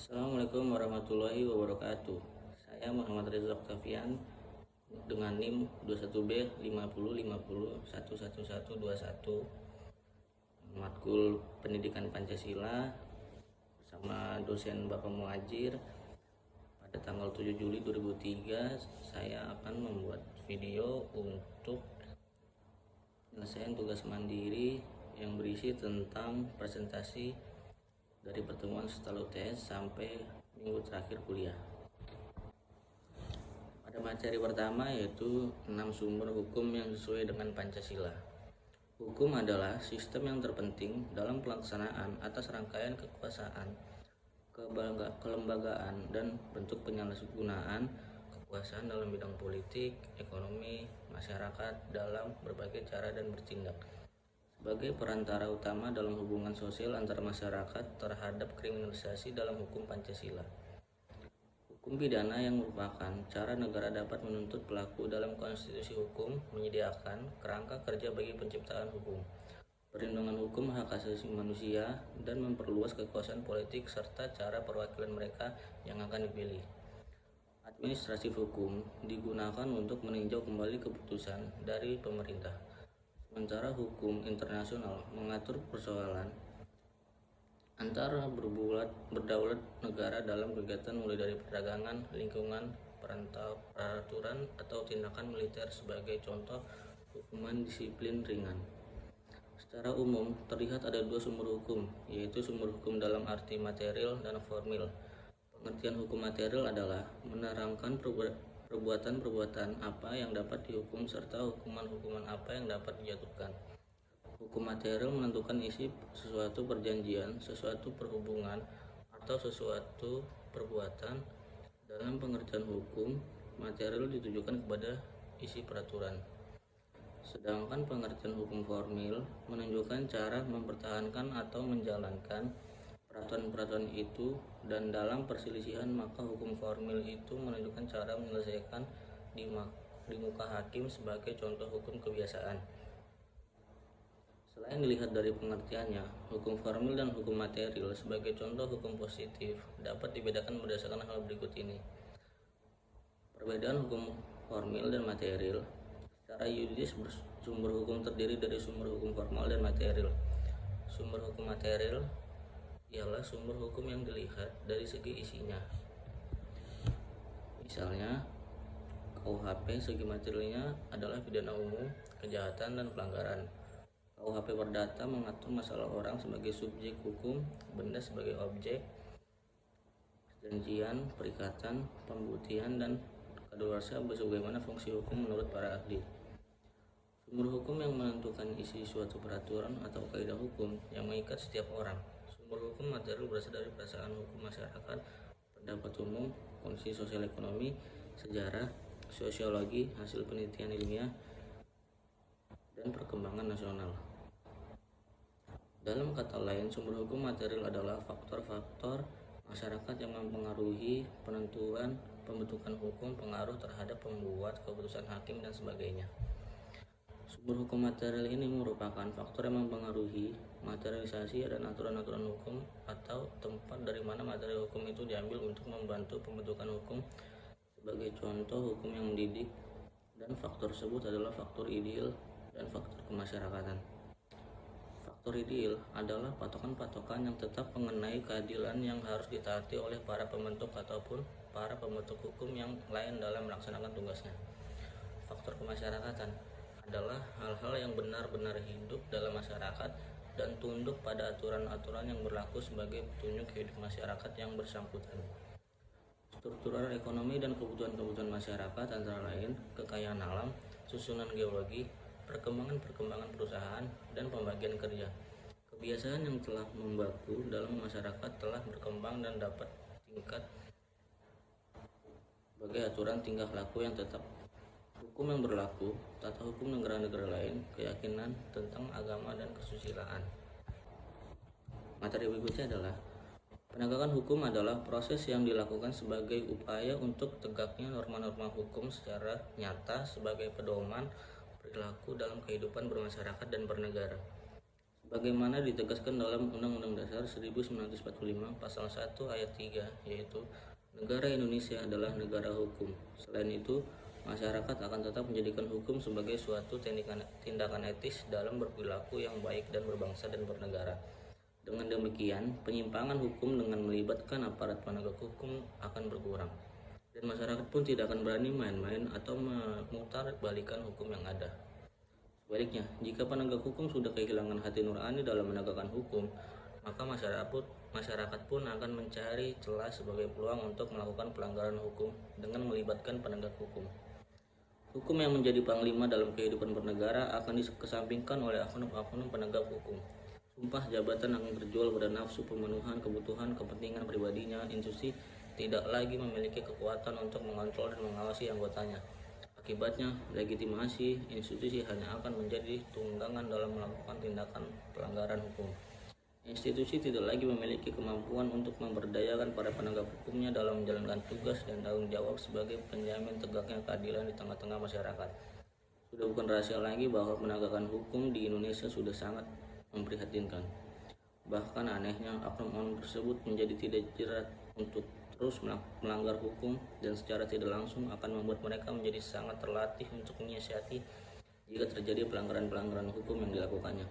Assalamualaikum warahmatullahi wabarakatuh. Saya Muhammad Reza Oktavian dengan NIM 21B 5050111121, matkul Pendidikan Pancasila bersama dosen Bapak Muhajir. Pada tanggal 7 Juli 2003 saya akan membuat video untuk penyelesaian tugas mandiri yang berisi tentang presentasi dari pertemuan setelah UTS sampai minggu terakhir kuliah. Pada materi pertama yaitu 6 sumber hukum yang sesuai dengan Pancasila. Hukum adalah sistem yang terpenting dalam pelaksanaan atas rangkaian kekuasaan, kelembagaan, dan bentuk penyalahgunaan kekuasaan dalam bidang politik, ekonomi, masyarakat dalam berbagai cara dan bertindak sebagai perantara utama dalam hubungan sosial antar masyarakat terhadap kriminalisasi dalam hukum Pancasila. Hukum pidana yang merupakan cara negara dapat menuntut pelaku dalam konstitusi hukum menyediakan kerangka kerja bagi penciptaan hukum, perlindungan hukum hak asasi manusia, dan memperluas kekuasaan politik serta cara perwakilan mereka yang akan dipilih. Administratif hukum digunakan untuk meninjau kembali keputusan dari pemerintah. Sementara hukum internasional mengatur persoalan antara berdaulat negara dalam kegiatan mulai dari perdagangan, lingkungan, peraturan, atau tindakan militer sebagai contoh hukuman disiplin ringan. Secara umum, terlihat ada dua sumber hukum, yaitu sumber hukum dalam arti material dan formil. Pengertian hukum material adalah menerangkan perbuatan-perbuatan apa yang dapat dihukum serta hukuman-hukuman apa yang dapat dijatuhkan. Hukum material menentukan isi sesuatu perjanjian, sesuatu perhubungan, atau sesuatu perbuatan. Dalam pengertian hukum material ditujukan kepada isi peraturan. Sedangkan pengertian hukum formil menunjukkan cara mempertahankan atau menjalankan peraturan-peraturan itu, dan dalam perselisihan maka hukum formil itu menunjukkan cara menyelesaikan di muka hakim sebagai contoh hukum kebiasaan. Selain dilihat dari pengertiannya, hukum formil dan hukum material sebagai contoh hukum positif dapat dibedakan berdasarkan hal berikut ini. Perbedaan hukum formil dan material. Secara yuridis, sumber hukum terdiri dari sumber hukum formal dan material. Sumber hukum material ialah sumber hukum yang dilihat dari segi isinya. Misalnya, KUHP segi materialnya adalah pidana umum, kejahatan, dan pelanggaran. KUHP Perdata mengatur masalah orang sebagai subjek hukum, benda sebagai objek, perjanjian, perikatan, pembuktian, dan kadaluarsa sebagaimana fungsi hukum menurut para ahli. Sumber hukum yang menentukan isi suatu peraturan atau kaidah hukum yang mengikat setiap orang. Sumber hukum material berasal dari perasaan hukum masyarakat, pendapat umum, kondisi sosial ekonomi, sejarah, sosiologi, hasil penelitian ilmiah, dan perkembangan nasional. Dalam kata lain, sumber hukum material adalah faktor-faktor masyarakat yang mempengaruhi penentuan pembentukan hukum, pengaruh terhadap pembuat keputusan hakim, dan sebagainya. Sumber hukum material ini merupakan faktor yang mempengaruhi materialisasi dan aturan-aturan hukum atau tempat dari mana materi hukum itu diambil untuk membantu pembentukan hukum. Sebagai contoh hukum yang mendidik, dan faktor tersebut adalah faktor ideal dan faktor kemasyarakatan. Faktor ideal adalah patokan-patokan yang tetap mengenai keadilan yang harus ditaati oleh para pembentuk ataupun para pembentuk hukum yang lain dalam melaksanakan tugasnya. Faktor kemasyarakatan adalah hal-hal yang benar-benar hidup dalam masyarakat dan tunduk pada aturan-aturan yang berlaku sebagai petunjuk hidup masyarakat yang bersangkutan. Struktural ekonomi dan kebutuhan-kebutuhan masyarakat antara lain kekayaan alam, susunan geologi, perkembangan perusahaan, dan pembagian kerja. Kebiasaan yang telah membaku dalam masyarakat telah berkembang dan dapat tingkat sebagai aturan tingkah laku yang tetap. Hukum yang berlaku, tata hukum negara-negara lain, keyakinan tentang agama dan kesusilaan. Materi berikutnya adalah penegakan hukum adalah proses yang dilakukan sebagai upaya untuk tegaknya norma-norma hukum secara nyata sebagai pedoman perilaku dalam kehidupan bermasyarakat dan bernegara. sebagaimana ditegaskan dalam Undang-Undang Dasar 1945 Pasal 1 Ayat 3, yaitu negara Indonesia adalah negara hukum. Selain itu, masyarakat akan tetap menjadikan hukum sebagai suatu tindakan etis dalam berperilaku yang baik dan berbangsa dan bernegara. Dengan demikian, penyimpangan hukum dengan melibatkan aparat penegak hukum akan berkurang, dan masyarakat pun tidak akan berani main-main atau memutarbalikan hukum yang ada. Sebaliknya, jika penegak hukum sudah kehilangan hati nurani dalam menegakkan hukum, maka masyarakat pun akan mencari celah sebagai peluang untuk melakukan pelanggaran hukum dengan melibatkan penegak hukum. Hukum yang menjadi panglima dalam kehidupan bernegara akan dikesampingkan oleh oknum-oknum penegak hukum. Sumpah jabatan akan terjual pada nafsu pemenuhan kebutuhan kepentingan pribadinya. Institusi tidak lagi memiliki kekuatan untuk mengontrol dan mengawasi anggotanya. Akibatnya, legitimasi institusi hanya akan menjadi tunggangan dalam melakukan tindakan pelanggaran hukum. Institusi tidak lagi memiliki kemampuan untuk memberdayakan para penegak hukumnya dalam menjalankan tugas dan tanggung jawab sebagai penjamin tegaknya keadilan di tengah-tengah masyarakat. Sudah bukan rahasia lagi bahwa penegakan hukum di Indonesia sudah sangat memprihatinkan. Bahkan anehnya, oknum-oknum tersebut menjadi tidak jerat untuk terus melanggar hukum, dan secara tidak langsung akan membuat mereka menjadi sangat terlatih untuk menyiasati jika terjadi pelanggaran-pelanggaran hukum yang dilakukannya.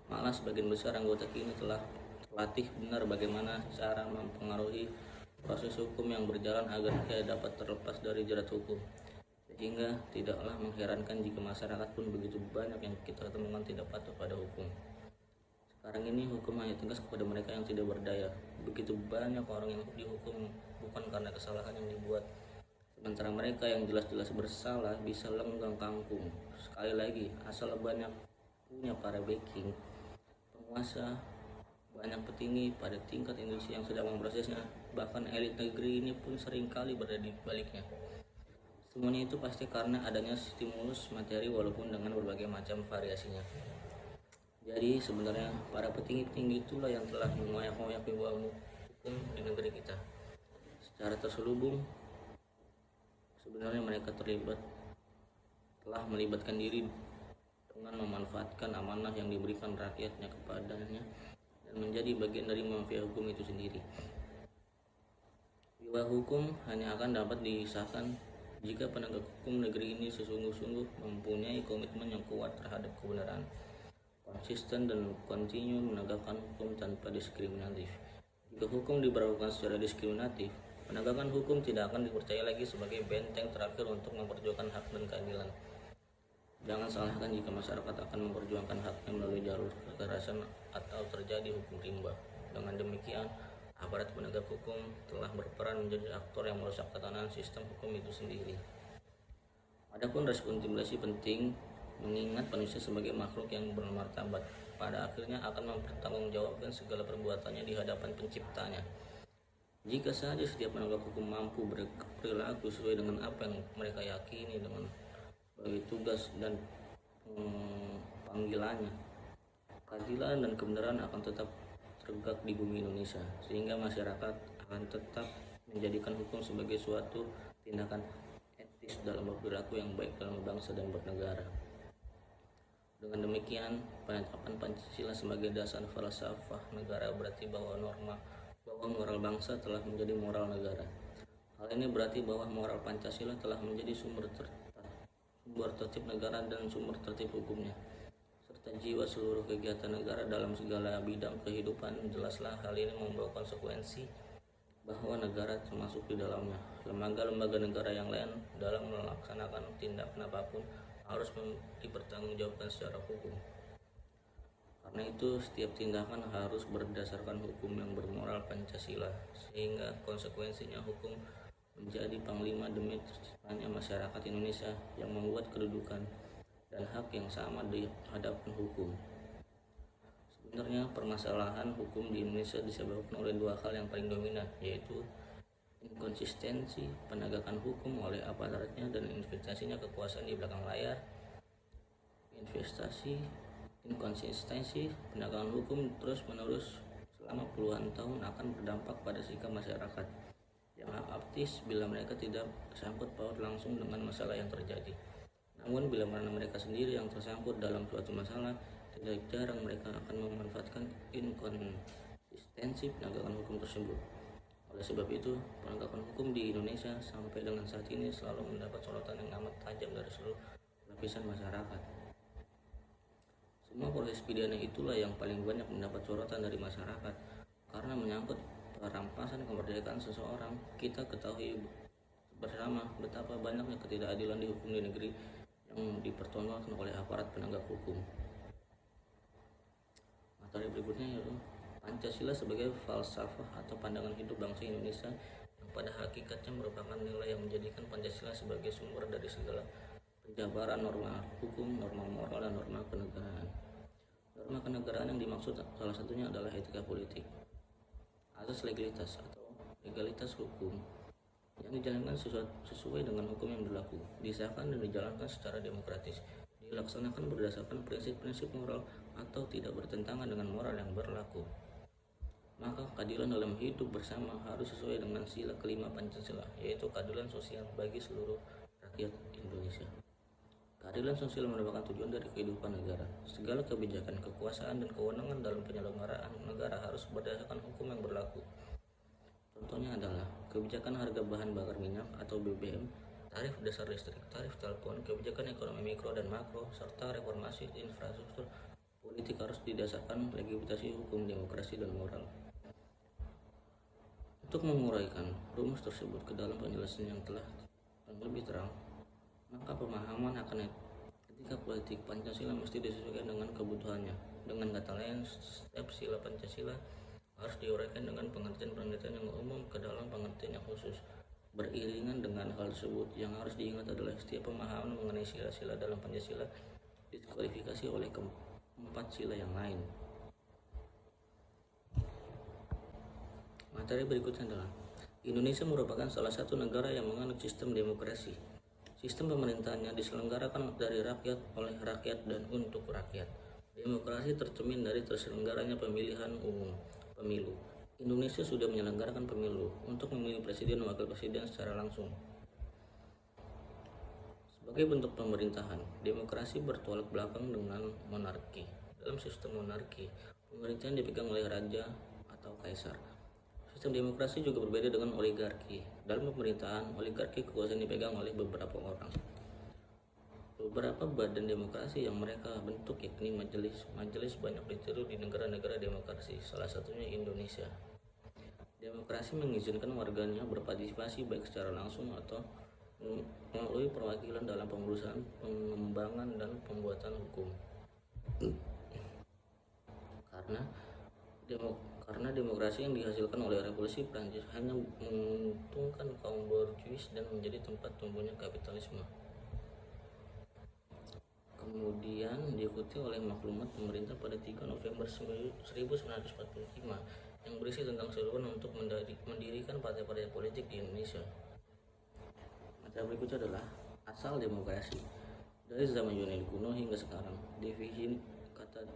Malah sebagian besar anggota kini telah terlatih benar bagaimana cara mempengaruhi proses hukum yang berjalan agar ia dapat terlepas dari jerat hukum. Sehingga tidaklah mengherankan jika masyarakat pun begitu banyak yang kita temukan tidak patuh pada hukum. Sekarang ini hukum hanya tegas kepada mereka yang tidak berdaya. Begitu banyak orang yang dihukum bukan karena kesalahan yang dibuat, sementara mereka yang jelas-jelas bersalah bisa lenggang kangkung. Sekali lagi, asal banyak punya para backing, penguasa, banyak petinggi pada tingkat industri yang sedang memprosesnya, bahkan elit negeri ini pun seringkali berada di baliknya. Semuanya itu pasti karena adanya stimulus materi walaupun dengan berbagai macam variasinya. Jadi sebenarnya para petinggi-petinggi itulah yang telah mengoyak-ngoyak wibawa hukum di negeri kita. Secara terselubung, sebenarnya mereka telah melibatkan diri dengan memanfaatkan amanah yang diberikan rakyatnya kepadanya dan menjadi bagian dari mafia hukum itu sendiri. Wibawa hukum hanya akan dapat disahkan jika penegak hukum negeri ini sesungguh-sungguh mempunyai komitmen yang kuat terhadap kebenaran, konsisten dan kontinu menegakkan hukum tanpa diskriminatif. Jika hukum diberlakukan secara diskriminatif, penegakan hukum tidak akan dipercaya lagi sebagai benteng terakhir untuk memperjuangkan hak dan keadilan. Jangan salahkan jika masyarakat akan memperjuangkan haknya melalui jalur kekerasan atau terjadi hukum rimba. Dengan demikian, aparat penegak hukum telah berperan menjadi aktor yang merusak tatanan sistem hukum itu sendiri. Adapun responsibilitas penting, mengingat manusia sebagai makhluk yang bermartabat, pada akhirnya akan mempertanggungjawabkan segala perbuatannya di hadapan penciptanya. Jika saja setiap penegak hukum mampu berperilaku sesuai dengan apa yang mereka yakini dengan sebagai tugas dan panggilannya, keadilan dan kebenaran akan tetap tegak di bumi Indonesia, sehingga masyarakat akan tetap menjadikan hukum sebagai suatu tindakan etis dalam berperilaku yang baik dalam bangsa dan bernegara. Dengan demikian, penetapan Pancasila sebagai dasar falsafah negara berarti bahwa moral bangsa telah menjadi moral negara. Hal ini berarti bahwa moral Pancasila telah menjadi sumber tertib negara dan sumber tertib hukumnya, serta jiwa seluruh kegiatan negara dalam segala bidang kehidupan. Jelaslah hal ini membawa konsekuensi bahwa negara termasuk di dalamnya lembaga-lembaga negara yang lain dalam melaksanakan tindakan apapun harus dipertanggungjawabkan secara hukum. Karena itu, setiap tindakan harus berdasarkan hukum yang bermoral Pancasila, sehingga konsekuensinya hukum menjadi panglima demi terciptanya masyarakat Indonesia yang membuat kedudukan dan hak yang sama di hadapan hukum. Sebenarnya permasalahan hukum di Indonesia disebabkan oleh dua hal yang paling dominan, yaitu inkonsistensi penegakan hukum oleh aparatnya dan investasinya kekuasaan di belakang layar. Inkonsistensi penegakan hukum terus-menerus selama puluhan tahun akan berdampak pada sikap masyarakat yang apatis bila mereka tidak tersangkut paut langsung dengan masalah yang terjadi. Namun bila mana mereka sendiri yang tersangkut dalam suatu masalah, tidak jarang mereka akan memanfaatkan inkonsistensi penegakan hukum tersebut. Oleh sebab itu, penegakan hukum di Indonesia sampai dengan saat ini selalu mendapat sorotan yang amat tajam dari seluruh lapisan masyarakat. Semua proses pidana itulah yang paling banyak mendapat sorotan dari masyarakat karena menyangkut perampasan kemerdekaan seseorang. Kita ketahui bersama betapa banyaknya ketidakadilan di hukum di negeri yang dipertontonkan oleh aparat penegak hukum. Materi berikutnya yaitu Pancasila sebagai falsafah atau pandangan hidup bangsa Indonesia yang pada hakikatnya merupakan nilai yang menjadikan Pancasila sebagai sumber dari segala penjabaran norma hukum, norma moral, dan norma kenegaraan. Norma kenegaraan yang dimaksud salah satunya adalah etika politik, asas legalitas atau legalitas hukum yang dijalankan sesuai dengan hukum yang berlaku, disahkan dan dijalankan secara demokratis, dilaksanakan berdasarkan prinsip-prinsip moral atau tidak bertentangan dengan moral yang berlaku. Maka keadilan dalam hidup bersama harus sesuai dengan sila kelima Pancasila, yaitu keadilan sosial bagi seluruh rakyat Indonesia. Keadilan sosial merupakan tujuan dari kehidupan negara. Segala kebijakan, kekuasaan, dan kewenangan dalam penyelenggaraan negara harus berdasarkan hukum yang berlaku. Contohnya adalah kebijakan harga bahan bakar minyak atau BBM, tarif dasar listrik, tarif telepon, kebijakan ekonomi mikro dan makro, serta reformasi infrastruktur politik harus didasarkan legitimasi hukum, demokrasi, dan moral. Untuk menguraikan rumus tersebut ke dalam penjelasan yang lebih terang, maka pemahaman akan etika politik Pancasila mesti disesuaikan dengan kebutuhannya. Dengan kata lain, setiap sila Pancasila harus diuraikan dengan pengertian-pengertian yang umum ke dalam pengertian yang khusus. Beriringan dengan hal tersebut, yang harus diingat adalah setiap pemahaman mengenai sila-sila dalam Pancasila diskualifikasi oleh keempat sila yang lain. Materi berikutnya adalah Indonesia merupakan salah satu negara yang menganut sistem demokrasi. Sistem pemerintahannya diselenggarakan dari rakyat, oleh rakyat, dan untuk rakyat. Demokrasi tercermin dari terselenggaranya pemilihan umum, pemilu. Indonesia sudah menyelenggarakan pemilu untuk memilih presiden dan wakil presiden secara langsung. Sebagai bentuk pemerintahan, demokrasi bertolak belakang dengan monarki. Dalam sistem monarki, pemerintahan dipegang oleh raja atau kaisar. Sistem demokrasi juga berbeda dengan oligarki. Dalam pemerintahan, oligarki kekuasaan dipegang oleh beberapa orang. Beberapa badan demokrasi yang mereka bentuk yakni majelis banyak ditiru di negara-negara demokrasi, salah satunya Indonesia. Demokrasi mengizinkan warganya berpartisipasi baik secara langsung atau melalui perwakilan dalam pengurusan, pengembangan, dan pembuatan hukum. Karena demokrasi yang dihasilkan oleh revolusi Prancis hanya menguntungkan kaum borjuis dan menjadi tempat tumbuhnya kapitalisme. Kemudian diikuti oleh maklumat pemerintah pada 3 November 1945 yang berisi tentang seruan untuk mendirikan partai-partai politik di Indonesia. Materi berikutnya adalah asal demokrasi. Dari zaman Yunani kuno hingga sekarang,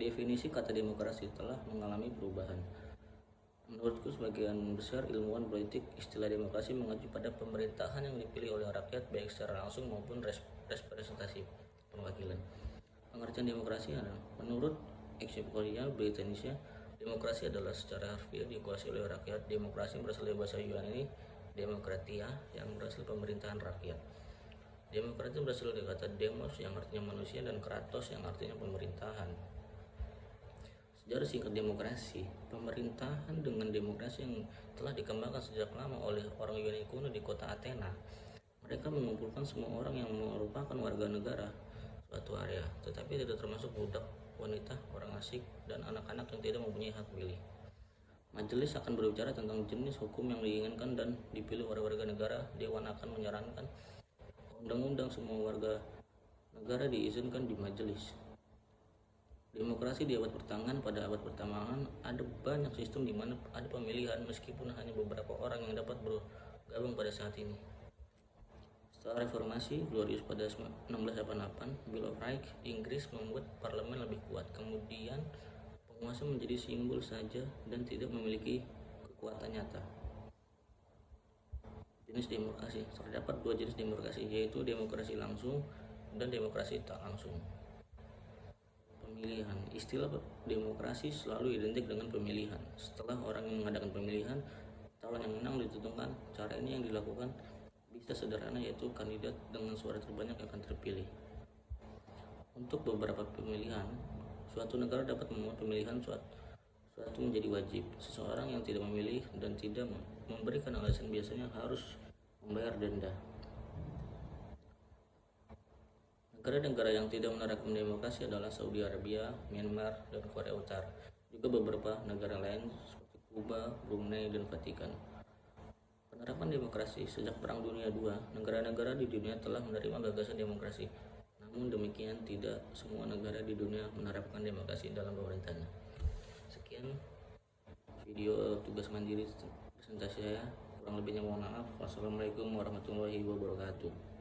definisi kata demokrasi telah mengalami perubahan. Menurutku sebagian besar ilmuwan politik, istilah demokrasi mengacu pada pemerintahan yang dipilih oleh rakyat baik secara langsung maupun representasi perwakilan. Pengertian demokrasi adalah, menurut Encyclopedia Britannica, demokrasi adalah secara harfiah dikuasai oleh rakyat. Demokrasi berasal dari bahasa Yunani demokratia yang berasal pemerintahan rakyat. Demokrasi berasal dari kata demos yang artinya manusia dan kratos yang artinya pemerintahan. Sejarah singkat demokrasi, pemerintahan dengan demokrasi yang telah dikembangkan sejak lama oleh orang Yunani kuno di kota Athena. Mereka mengumpulkan semua orang yang merupakan warga negara suatu area, tetapi tidak termasuk budak, wanita, orang asing, dan anak-anak yang tidak mempunyai hak pilih. Majelis akan berbicara tentang jenis hukum yang diinginkan dan dipilih oleh warga negara. Dewan akan menyarankan undang-undang, semua warga negara diizinkan di majelis. Demokrasi di abad pertengahan. Pada abad pertengahan ada banyak sistem di mana ada pemilihan meskipun hanya beberapa orang yang dapat bergabung pada saat ini. Setelah reformasi Glorious pada 1688, Bill of Rights Inggris membuat parlemen lebih kuat. Kemudian penguasa menjadi simbol saja dan tidak memiliki kekuatan nyata. Jenis demokrasi. Terdapat dua jenis demokrasi, yaitu demokrasi langsung dan demokrasi tak langsung. Pemilihan. Istilah demokrasi selalu identik dengan pemilihan. Setelah orang yang mengadakan pemilihan, calon yang menang ditentukan. Cara ini yang dilakukan bisa sederhana, yaitu kandidat dengan suara terbanyak akan terpilih. Untuk beberapa pemilihan, suatu negara dapat membuat pemilihan suatu menjadi wajib. Seseorang yang tidak memilih dan tidak memberikan alasan biasanya harus membayar denda. Negara-negara yang tidak menerapkan demokrasi adalah Saudi Arabia, Myanmar, dan Korea Utara. Juga beberapa negara lain seperti Kuba, Brunei, dan Vatikan. Penerapan demokrasi sejak Perang Dunia II, negara-negara di dunia telah menerima gagasan demokrasi. Namun demikian, tidak semua negara di dunia menerapkan demokrasi dalam pemerintahnya. Sekian video tugas mandiri presentasi saya. Kurang lebihnya mohon maaf. Wassalamualaikum warahmatullahi wabarakatuh.